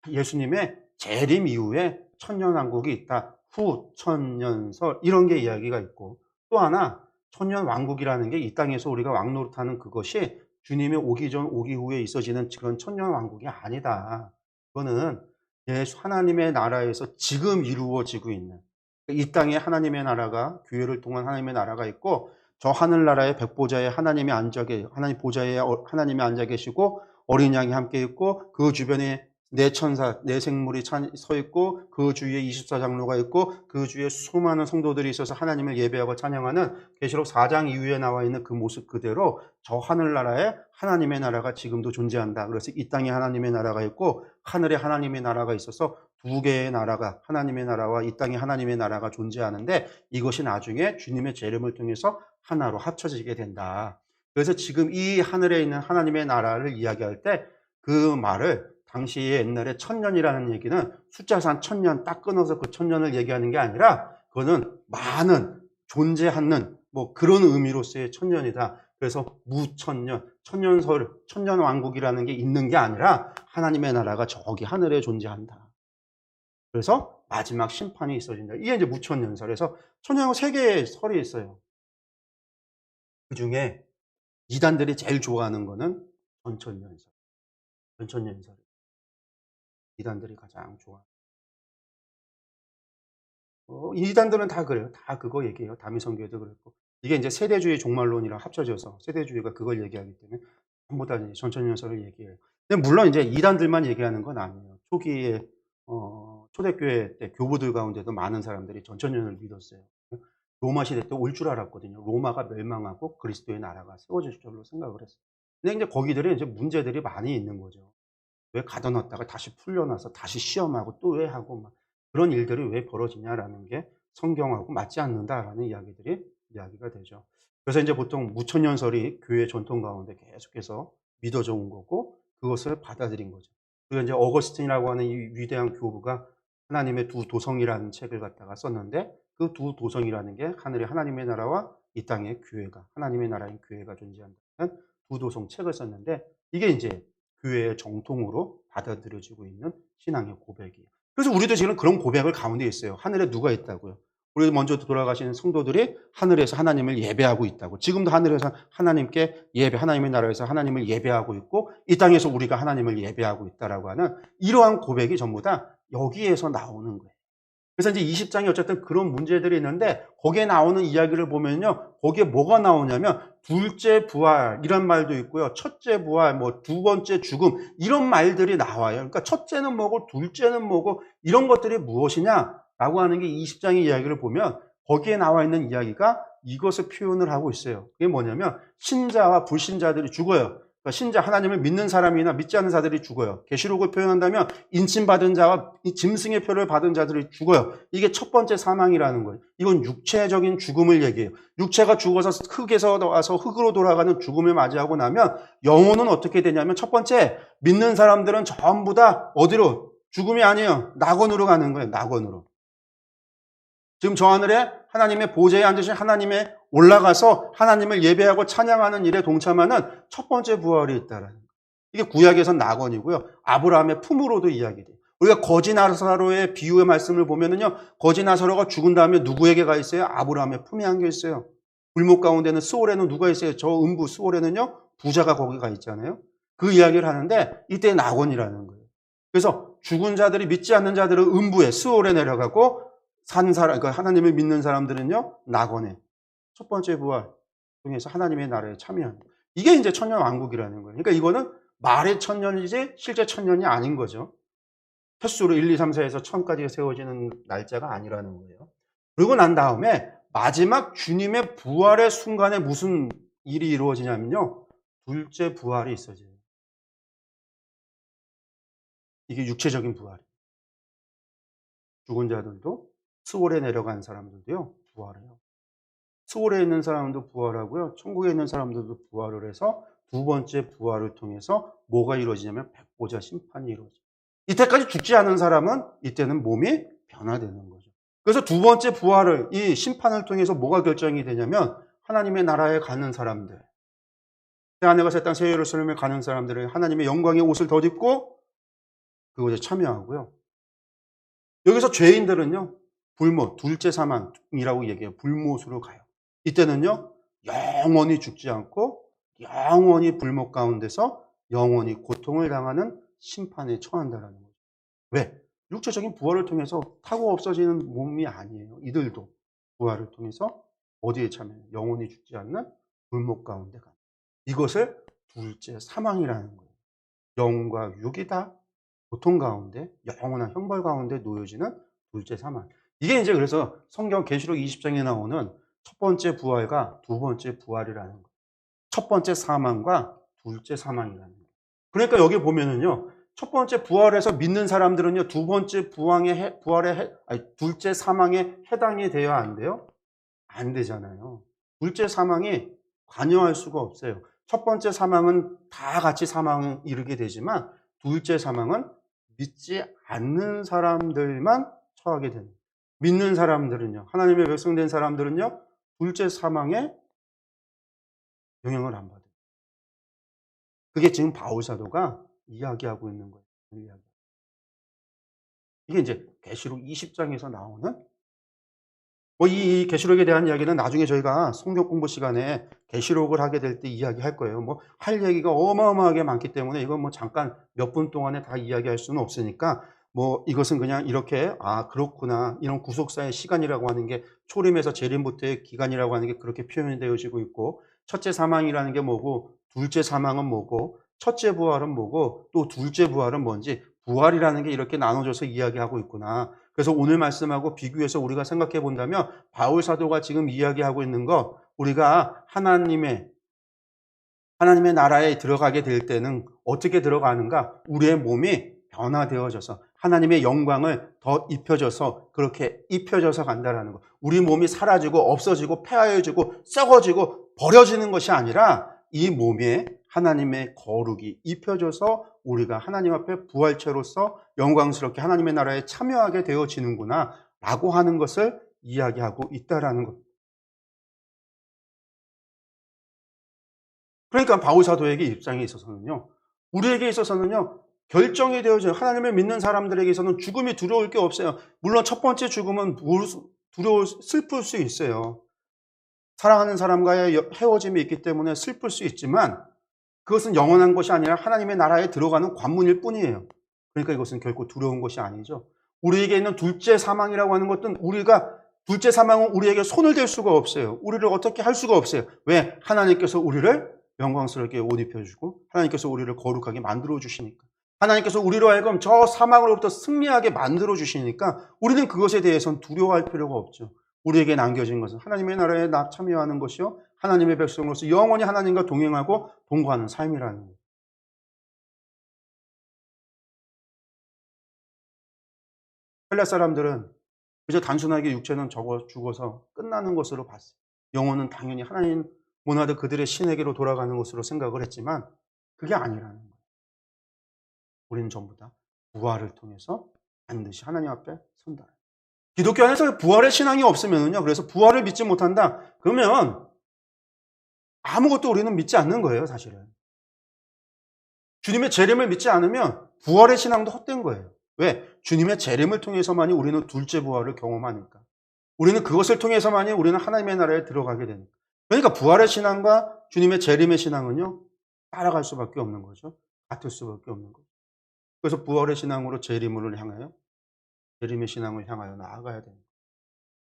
예수님의 재림 이후에 천년 왕국이 있다. 후 천년설 이런 게 이야기가 있고, 또 하나 천년 왕국이라는 게 이 땅에서 우리가 왕 노릇하는 그것이 주님이 오기 전 오기 후에 있어지는 그런 천년 왕국이 아니다. 그거는 예수 하나님의 나라에서 지금 이루어지고 있는, 이 땅에 하나님의 나라가, 교회를 통한 하나님의 나라가 있고, 저 하늘나라의 백보자에 하나님이 앉아 계 하나님 보좌에 하나님이 앉아 계시고 어린 양이 함께 있고 그 주변에 네 천사, 네 생물이 서 있고 그 주위에 24장로가 있고 그 주위에 수많은 성도들이 있어서 하나님을 예배하고 찬양하는 계시록 4장 이후에 나와 있는 그 모습 그대로 저 하늘나라에 하나님의 나라가 지금도 존재한다. 그래서 이 땅에 하나님의 나라가 있고 하늘에 하나님의 나라가 있어서 두 개의 나라가 하나님의 나라와 이 땅에 하나님의 나라가 존재하는데 이것이 나중에 주님의 재림을 통해서 하나로 합쳐지게 된다. 그래서 지금 이 하늘에 있는 하나님의 나라를 이야기할 때 그 말을 당시에 옛날에 천년이라는 얘기는 숫자산 천년 딱 끊어서 그 천년을 얘기하는 게 아니라 그거는 많은 존재하는 뭐 그런 의미로서의 천년이다. 그래서 무천년, 천년설, 천년왕국이라는 게 있는 게 아니라 하나님의 나라가 저기 하늘에 존재한다. 그래서 마지막 심판이 있어진다. 이게 이제 무천년설. 그래서 천년왕국 세 개의 설이 있어요. 그 중에 이단들이 제일 좋아하는 거는 전천년설. 전천년설. 이단들이 가장 좋아. 이단들은 다 그래요. 다 그거 얘기해요. 다미성교회도 그렇고. 이게 이제 세대주의 종말론이랑 합쳐져서 세대주의가 그걸 얘기하기 때문에 전부 다 이제 전천년설을 얘기해요. 근데 물론 이제 이단들만 얘기하는 건 아니에요. 초기에 초대교회 때 교부들 가운데도 많은 사람들이 전천년을 믿었어요. 로마 시대 때 올 줄 알았거든요. 로마가 멸망하고 그리스도의 나라가 세워질 줄로 생각을 했어요. 근데 이제 거기들이 이제 문제들이 많이 있는 거죠. 왜 가둬놨다가 다시 풀려나서 다시 시험하고 또 왜 하고 막 그런 일들이 왜 벌어지냐라는 게 성경하고 맞지 않는다라는 이야기가 되죠. 그래서 이제 보통 무천년설이 교회 전통 가운데 계속해서 믿어져 온 거고 그것을 받아들인 거죠. 그리고 이제 어거스틴이라고 하는 이 위대한 교부가 하나님의 두 도성이라는 책을 갖다가 썼는데 그 두 도성이라는 게 하늘의 하나님의 나라와 이 땅의 교회가 하나님의 나라인 교회가 존재한다는 두 도성 책을 썼는데 이게 이제 교회의 정통으로 받아들여지고 있는 신앙의 고백이에요. 그래서 우리도 지금 그런 고백을 가운데 있어요. 하늘에 누가 있다고요? 우리 먼저 돌아가신 성도들이 하늘에서 하나님을 예배하고 있다고. 지금도 하늘에서 하나님께 하나님의 나라에서 하나님을 예배하고 있고 이 땅에서 우리가 하나님을 예배하고 있다라고 하는 이러한 고백이 전부 다 여기에서 나오는 거예요. 그래서 이제 20장이 어쨌든 그런 문제들이 있는데 거기에 나오는 이야기를 보면요. 거기에 뭐가 나오냐면 둘째 부활 이런 말도 있고요. 첫째 부활, 뭐 두 번째 죽음 이런 말들이 나와요. 그러니까 첫째는 뭐고 둘째는 뭐고 이런 것들이 무엇이냐라고 하는 게 20장의 이야기를 보면 거기에 나와 있는 이야기가 이것을 표현을 하고 있어요. 그게 뭐냐면 신자와 불신자들이 죽어요. 그러니까 신자 하나님을 믿는 사람이나 믿지 않는 자들이 죽어요. 계시록을 표현한다면 인침받은 자와 짐승의 표를 받은 자들이 죽어요. 이게 첫 번째 사망이라는 거예요. 이건 육체적인 죽음을 얘기해요. 육체가 죽어서 흙에서 와서 흙으로 돌아가는 죽음을 맞이하고 나면 영혼은 어떻게 되냐면 첫 번째 믿는 사람들은 전부 다 어디로? 죽음이 아니에요. 낙원으로 가는 거예요. 낙원으로. 지금 저 하늘에 하나님의 보좌에 앉으신 하나님의 올라가서 하나님을 예배하고 찬양하는 일에 동참하는 첫 번째 부활이 있다라는 거예요. 이게 구약에선 낙원이고요. 아브라함의 품으로도 이야기돼요. 우리가 거지 나사로의 비유의 말씀을 보면은요. 거지 나사로가 죽은 다음에 누구에게 가 있어요? 아브라함의 품에 안겨 있어요. 불목 가운데는 스올에는 누가 있어요? 저 음부 스올에는요. 부자가 거기 가 있잖아요. 그 이야기를 하는데 이때 낙원이라는 거예요. 그래서 죽은 자들이 믿지 않는 자들은 음부에 스올에 내려가고 산 사람, 그러니까 하나님을 믿는 사람들은요, 낙원에 첫 번째 부활 통해서 하나님의 나라에 참여하는 거예요. 이게 이제 천년왕국이라는 거예요. 그러니까 이거는 말의 천년이지 실제 천년이 아닌 거죠. 횟수로 1, 2, 3, 4에서 천까지 세워지는 날짜가 아니라는 거예요. 그러고 난 다음에 마지막 주님의 부활의 순간에 무슨 일이 이루어지냐면요. 둘째 부활이 있어져요. 이게 육체적인 부활이에요. 죽은 자들도 스월에 내려간 사람들도요. 부활해요. 스월에 있는 사람도 부활하고요. 천국에 있는 사람들도 부활을 해서 두 번째 부활을 통해서 뭐가 이루어지냐면 백보자 심판이 이루어져요. 이때까지 죽지 않은 사람은 이때는 몸이 변화되는 거죠. 그래서 두 번째 부활을 이 심판을 통해서 뭐가 결정이 되냐면 하나님의 나라에 가는 사람들, 새하늘과 새 땅 새 예루살렘에 가는 사람들은 하나님의 영광의 옷을 덧입고 그것에 참여하고요. 여기서 죄인들은요. 불못, 둘째 사망이라고 얘기해요. 불못으로 가요. 이때는요. 영원히 죽지 않고 영원히 불못 가운데서 영원히 고통을 당하는 심판에 처한다는 거죠. 왜? 육체적인 부활을 통해서 타고 없어지는 몸이 아니에요. 이들도 부활을 통해서 어디에 참여해요? 영원히 죽지 않는 불못 가운데 가. 이것을 둘째 사망이라는 거예요. 영과 육이 다 고통 가운데 영원한 형벌 가운데 놓여지는 둘째 사망. 이게 인제 그래서 성경 계시록 20장에 나오는 첫 번째 부활과 두 번째 부활이라는 거예요. 첫 번째 사망과 둘째 사망이라는 거예요. 그러니까 여기 보면은요. 첫 번째 부활에서 믿는 사람들은요. 두 번째 부왕의 부활의 아니 둘째 사망에 해당이 돼야 안 돼요? 안 되잖아요. 둘째 사망이 관여할 수가 없어요. 첫 번째 사망은 다 같이 사망에 이르게 되지만 둘째 사망은 믿지 않는 사람들만 처하게 됩니다. 믿는 사람들은요. 하나님의 백성된 사람들은요. 둘째 사망에 영향을 안 받아요. 그게 지금 바울 사도가 이야기하고 있는 거예요. 이게 이제 계시록 20장에서 나오는 이 계시록에 대한 이야기는 나중에 저희가 성경 공부 시간에 계시록을 하게 될 때 이야기할 거예요. 할 얘기가 어마어마하게 많기 때문에 이건 잠깐 몇 분 동안에 다 이야기할 수는 없으니까 이것은 그냥 이렇게 '아 그렇구나.' 이런 구속사의 시간이라고 하는 게 초림에서 재림부터의 기간이라고 하는 게 그렇게 표현이 되어지고 있고 첫째 사망이라는 게 뭐고 둘째 사망은 뭐고 첫째 부활은 뭐고 또 둘째 부활은 뭔지 부활이라는 게 이렇게 나눠져서 이야기하고 있구나. 그래서 오늘 말씀하고 비교해서 우리가 생각해 본다면 바울 사도가 지금 이야기하고 있는 거 우리가 하나님의 나라에 들어가게 될 때는 어떻게 들어가는가? 우리의 몸이 변화되어져서 하나님의 영광을 더 입혀져서 그렇게 입혀져서 간다라는 거. 우리 몸이 사라지고 없어지고 폐하여지고 썩어지고 버려지는 것이 아니라 이 몸에 하나님의 거룩이 입혀져서 우리가 하나님 앞에 부활체로서 영광스럽게 하나님의 나라에 참여하게 되어지는구나 라고 하는 것을 이야기하고 있다라는 것. 그러니까 바울 사도에게 입장에 있어서는요. 우리에게 있어서는요. 결정이 되어져요. 하나님을 믿는 사람들에게서는 죽음이 두려울 게 없어요. 물론 첫 번째 죽음은 슬플 수 있어요. 사랑하는 사람과의 헤어짐이 있기 때문에 슬플 수 있지만 그것은 영원한 것이 아니라 하나님의 나라에 들어가는 관문일 뿐이에요. 그러니까 이것은 결코 두려운 것이 아니죠. 우리에게 있는 둘째 사망이라고 하는 것은 둘째 사망은 우리에게 손을 댈 수가 없어요. 우리를 어떻게 할 수가 없어요. 왜? 하나님께서 우리를 영광스럽게 옷 입혀주고 하나님께서 우리를 거룩하게 만들어 주시니까. 하나님께서 우리로 하여금 저 사망으로부터 승리하게 만들어 주시니까 우리는 그것에 대해서는 두려워할 필요가 없죠. 우리에게 남겨진 것은 하나님의 나라에 참여하는 것이요. 하나님의 백성으로서 영원히 하나님과 동행하고 동거하는 삶이라는 거예요. 헬라 사람들은 그저 단순하게 육체는 죽어서 끝나는 것으로 봤어요. 영혼은 당연히 하나님 문화도 그들의 신에게로 돌아가는 것으로 생각을 했지만 그게 아니라는 거예요. 우리는 전부 다 부활을 통해서 반드시 하나님 앞에 선다. 기독교 안에서 부활의 신앙이 없으면요. 그래서 부활을 믿지 못한다. 그러면 아무것도 우리는 믿지 않는 거예요, 사실은. 주님의 재림을 믿지 않으면 부활의 신앙도 헛된 거예요. 왜? 주님의 재림을 통해서만이 우리는 둘째 부활을 경험하니까. 우리는 그것을 통해서만이 우리는 하나님의 나라에 들어가게 되니까. 그러니까 부활의 신앙과 주님의 재림의 신앙은요. 따라갈 수밖에 없는 거죠. 같을 수밖에 없는 거죠. 그래서 부활의 신앙으로 재림을 향하여 재림의 신앙을 향하여 나아가야 됩니다.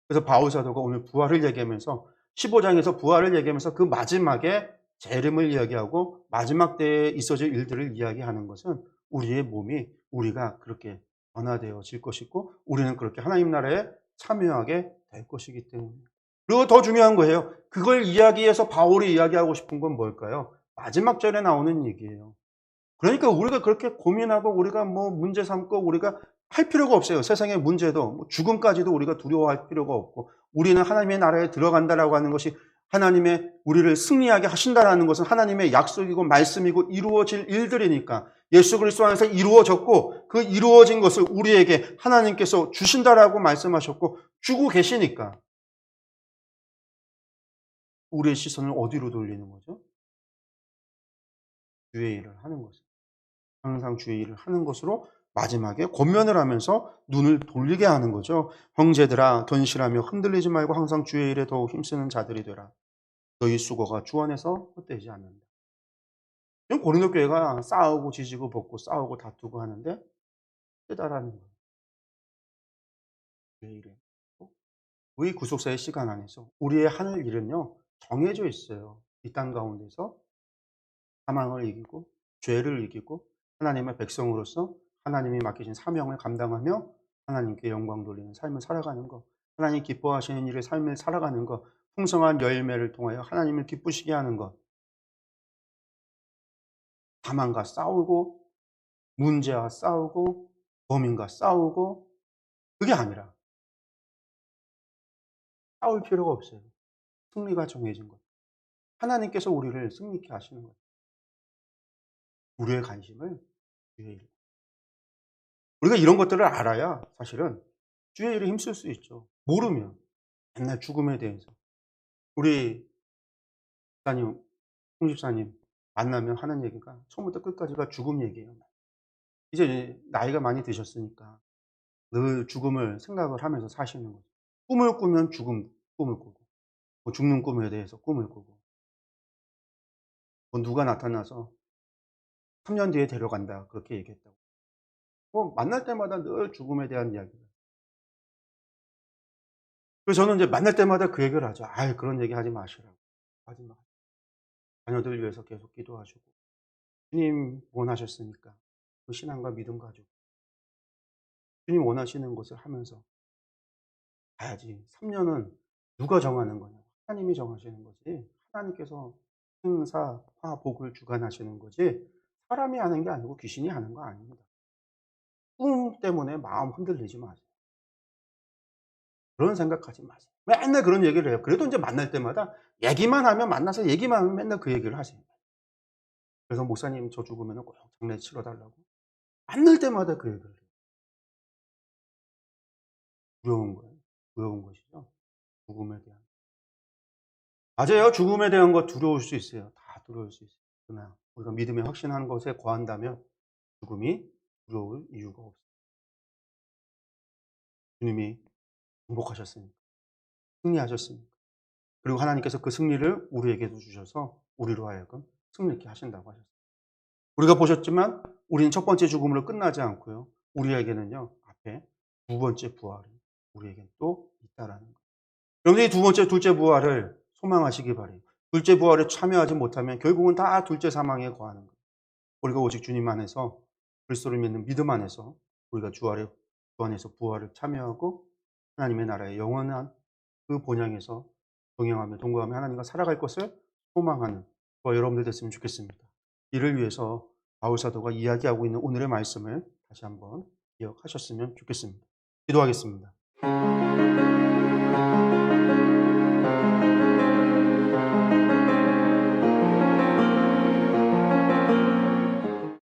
그래서 바울 사도가 오늘 부활을 얘기하면서 15장에서 부활을 얘기하면서 그 마지막에 재림을 이야기하고 마지막 때에 있어질 일들을 이야기하는 것은 우리의 몸이 우리가 그렇게 변화되어질 것이고 우리는 그렇게 하나님 나라에 참여하게 될 것이기 때문입니다. 그리고 더 중요한 거예요. 그걸 이야기해서 바울이 이야기하고 싶은 건 뭘까요? 마지막 절에 나오는 얘기예요. 그러니까 우리가 그렇게 고민하고 우리가 문제 삼고 우리가 할 필요가 없어요. 세상의 문제도 죽음까지도 우리가 두려워할 필요가 없고 우리는 하나님의 나라에 들어간다라고 하는 것이 하나님의 우리를 승리하게 하신다라는 것은 하나님의 약속이고 말씀이고 이루어질 일들이니까 예수 그리스도 안에서 이루어졌고 그 이루어진 것을 우리에게 하나님께서 주신다라고 말씀하셨고 주고 계시니까 우리의 시선을 어디로 돌리는 거죠? 주의 일을 하는 거죠. 항상 주의 일을 하는 것으로 마지막에 권면을 하면서 눈을 돌리게 하는 거죠. 형제들아 견실하며 흔들리지 말고 항상 주의 일에 더욱 힘쓰는 자들이 되라. 너희 수고가 주 안에서 헛되지 않는다. 고린도 교회가 싸우고 지지고 볶고 싸우고 다투고 하는데 깨달라는 거예요. 주의 일에. 우리 구속사의 시간 안에서 우리의 하늘 일은요 정해져 있어요. 이 땅 가운데서 사망을 이기고 죄를 이기고 하나님의 백성으로서 하나님이 맡기신 사명을 감당하며 하나님께 영광 돌리는 삶을 살아가는 것, 하나님 기뻐하시는 일의 삶을 살아가는 것, 풍성한 열매를 통하여 하나님을 기쁘시게 하는 것, 다만과 싸우고 문제와 싸우고 범인과 싸우고 그게 아니라 싸울 필요가 없어요. 승리가 정해진 것. 하나님께서 우리를 승리케 하시는 거예요. 우리의 관심을 주의 일. 우리가 이런 것들을 알아야 사실은 주의 일에 힘쓸 수 있죠. 모르면 맨날 죽음에 대해서. 우리 집사님, 홍 집사님 만나면 하는 얘기가 처음부터 끝까지가 죽음 얘기예요. 이제 나이가 많이 드셨으니까 늘 죽음을 생각을 하면서 사시는 거죠. 꿈을 꾸면 죽음 꿈을 꾸고, 뭐 죽는 꿈에 대해서 꿈을 꾸고, 뭐 누가 나타나서 3년 뒤에 데려간다 그렇게 얘기했다고. 뭐 만날 때마다 늘 죽음에 대한 이야기를. 그래서 저는 이제 만날 때마다 그 얘기를 하죠. "아이 그런 얘기 하지 마시라고. 하지 마. 자녀들 위해서 계속 기도하시고 주님 원하셨으니까 그 신앙과 믿음 가지고 주님 원하시는 것을 하면서 가야지. 3 년은 누가 정하는 거냐. 하나님이 정하시는 거지. 하나님께서 행사, 화복을 주관하시는 거지 사람이 하는 게 아니고 귀신이 하는 거 아닙니다. 꿈 때문에 마음 흔들리지 마세요. 그런 생각하지 마세요." 맨날 그런 얘기를 해요. 그래도 인제 만날 때마다 얘기만 하면 만나서 얘기만 하면 맨날 그 얘기를 하세요. 그래서 "목사님 저 죽으면은 꼭 장례 치러 달라고." 만날 때마다 그 얘기를 해요. 두려운 거예요. 두려운 것이죠. 죽음에 대한. 맞아요. 죽음에 대한 거 두려울 수 있어요. 다 두려울 수 있어요. 그러나 우리가 믿음에 확신하는 것에 거한다면 죽음이 두려울 이유가 없어요. 주님이 승복하셨으니까. 승리하셨으니까. 그리고 하나님께서 그 승리를 우리에게도 주셔서 우리로 하여금 승리케 하신다고 하셨어요. 우리가 보셨지만 우리는 첫 번째 죽음으로 끝나지 않고요. 우리에게는요. 앞에 두 번째 부활이 우리에겐 또 있다라는 거예요. 여러분들이 두 번째, 둘째 부활을 소망하시기 바라요. 둘째 부활에 참여하지 못하면 결국은 다 둘째 사망에 거하는 거예요. 우리가 오직 주님 안에서 그리스도를 믿는 믿음 안에서 우리가 주 안에서 부활을 참여하고 하나님의 나라의 영원한 그 본향에서 동행하며 동거하며 하나님과 살아갈 것을 소망하는 저와 여러분들 됐으면 좋겠습니다. 이를 위해서 바울 사도가 이야기하고 있는 오늘의 말씀을 다시 한번 기억하셨으면 좋겠습니다. 기도하겠습니다.